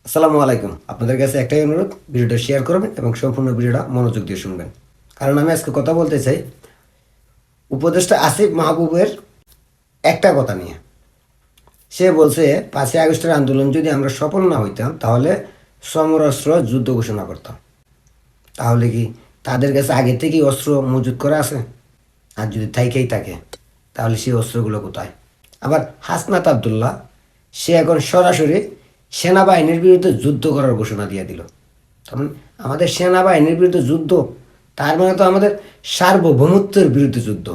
আসসালামু আলাইকুম। আপনাদের কাছে একটাই অনুরোধ, ভিডিওটা শেয়ার করবেন এবং সম্পূর্ণ ভিডিওটা মনোযোগ দিয়ে শুনবেন। কারণ আমি আজকে কথা বলতে চাই উপদেষ্টা আসিফ মাহবুবের একটা কথা নিয়ে। সে বলছে 5ই আগস্টের আন্দোলন যদি আমরা সফল না হইতাম তাহলে সমরাস্ত্র যুদ্ধ ঘোষণা করতাম। তাহলে কি তাদের কাছে আগে থেকেই অস্ত্র মজুত করা আছে? আর যদি থাইকেই থাকে তাহলে সেই অস্ত্রগুলো কোথায়? আবার হাসনাত আবদুল্লাহ সে এখন সরাসরি সেনাবাহিনীর বিরুদ্ধে যুদ্ধ করার ঘোষণা দিয়ে দিল। তখন আমাদের সেনাবাহিনীর বিরুদ্ধে যুদ্ধ, তার মানে তো আমাদের সার্বভৌমত্বের বিরুদ্ধে যুদ্ধ।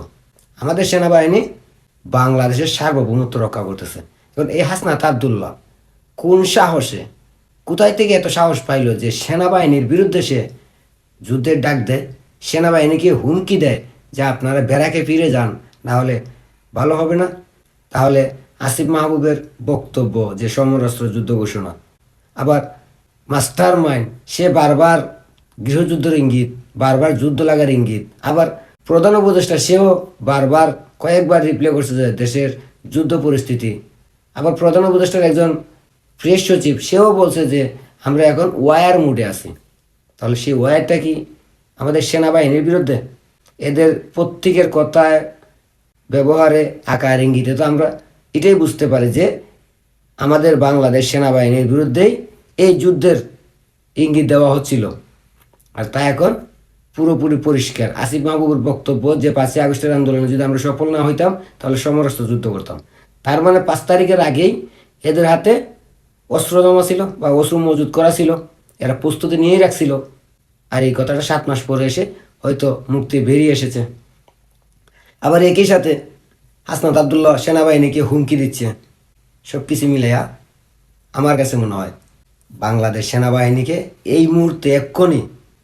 আমাদের সেনাবাহিনী বাংলাদেশের সার্বভৌমত্ব রক্ষা করতেছে। এখন এই হাসনাত আবদুল্লাহ কোন সাহসে, কোথায় থেকে এত সাহস পাইল যে সেনাবাহিনীর বিরুদ্ধে সে যুদ্ধের ডাক দেয়, সেনাবাহিনীকে হুমকি দেয় যে আপনারা ব্যারাকে ফিরে যান, না হলে ভালো হবে না? তাহলে আসিফ মাহবুবের বক্তব্য যে সমরাস্ত্র যুদ্ধ ঘোষণা, আবার মাস্টার মাইন্ড সে বারবার গৃহযুদ্ধের ইঙ্গিত, বারবার যুদ্ধ লাগার ইঙ্গিত, আবার প্রধান উপদেষ্টা সেও বারবার কয়েকবার রিপ্লে করছে যে দেশের যুদ্ধ পরিস্থিতি, আবার প্রধান উপদেষ্টার একজন প্রেস সচিব সেও বলছে যে আমরা এখন ওয়ার মুডে আছি। তাহলে সেই ওয়ারটা কি আমাদের সেনাবাহিনীর বিরুদ্ধে? এদের প্রত্যেকের কথায়, ব্যবহারে, আকার ইঙ্গিতে তো আমরা এটাই বুঝতে পারি যে আমাদের বাংলাদেশ সেনাবাহিনীর বিরুদ্ধেই এই যুদ্ধের ইঙ্গিত দেওয়া হচ্ছিল। আর তা এখন পুরোপুরি পরিষ্কার। আসিফ মাহবুবের বক্তব্য যে 5ই আগস্টের আন্দোলনে যদি আমরা সফল না হইতাম তাহলে সমরাস্ত্র যুদ্ধ করতাম। তার মানে 5 তারিখের আগেই এদের হাতে অস্ত্র জমা ছিল বা অস্ত্র মজুত করা ছিল, এরা প্রস্তুতি নিয়েই রাখছিল। আর এই কথাটা 7 মাস পরে এসে হয়তো মুক্তি বেরিয়ে এসেছে। আবার একই সাথে হাসনাত আবদুল্লাহ সেনাবাহিনীকে হুমকি দিচ্ছে। সব কিছু মিলাইয়া আমার কাছে মনে হয় বাংলাদেশ সেনাবাহিনীকে এই মুহূর্তে এক্ষুনি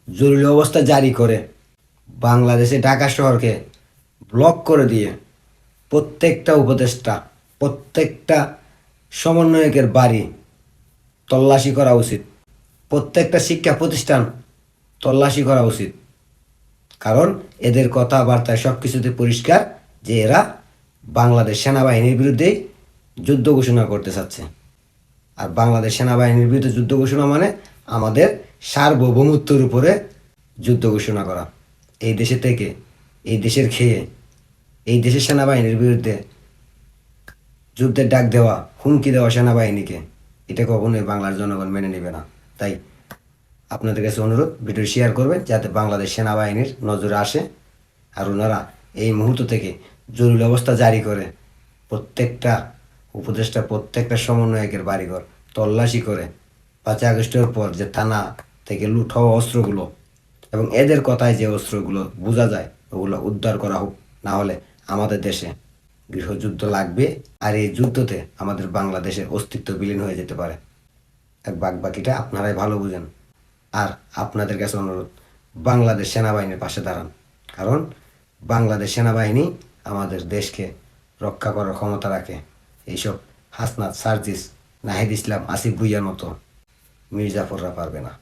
জরুরি অবস্থা জারি করে বাংলাদেশে ঢাকা শহরকে ব্লক করে দিয়ে প্রত্যেকটা উপদেষ্টা, প্রত্যেকটা সমন্বয়কের বাড়ি তল্লাশি করা উচিত, প্রত্যেকটা শিক্ষা প্রতিষ্ঠান তল্লাশি করা উচিত। কারণ এদের কথাবার্তায় সব কিছুতে পরিষ্কার যে এরা বাংলাদেশ সেনাবাহিনীর বিরুদ্ধেই যুদ্ধ ঘোষণা করতে চাচ্ছে। আর বাংলাদেশ সেনাবাহিনীর বিরুদ্ধে যুদ্ধ ঘোষণা মানে আমাদের সার্বভৌমত্বের উপরে যুদ্ধ ঘোষণা করা। এই দেশে থেকে, এই দেশের খেয়ে, এই দেশের সেনাবাহিনীর বিরুদ্ধে যুদ্ধের ডাক দেওয়া, হুমকি দেওয়া সেনাবাহিনীকে, এটা কখনোই বাংলার জনগণ মেনে নেবে না। তাই আপনাদের কাছে অনুরোধ, ভিডিও শেয়ার করবেন যাতে বাংলাদেশ সেনাবাহিনীর নজরে আসে আর ওনারা এই মুহূর্ত থেকে জরুরি অবস্থা জারি করে প্রত্যেকটা উপদেষ্টা, প্রত্যেকটা সমন্বয়কের বাড়িঘর তল্লাশি করে 5ই আগস্টের পর যে থানা থেকে লুট হওয়া অস্ত্রগুলো এবং এদের কথায় যে অস্ত্রগুলো বোঝা যায় ওগুলো উদ্ধার করা হোক। না হলে আমাদের দেশে গৃহযুদ্ধ লাগবে, আর এই যুদ্ধতে আমাদের বাংলাদেশের অস্তিত্ব বিলীন হয়ে যেতে পারে। আর বাকিটা আপনারাই ভালো বুঝেন। আর আপনাদের কাছে অনুরোধ, বাংলাদেশ সেনাবাহিনীর পাশে দাঁড়ান। কারণ বাংলাদেশ সেনাবাহিনী আমাদের দেশকে রক্ষা করার ক্ষমতা রাখে। এইসব হাসনাত, সার্জিস, নাহিদ ইসলাম, আসিফ ভুইয়ার মতো মির্জাফররা পারবে না।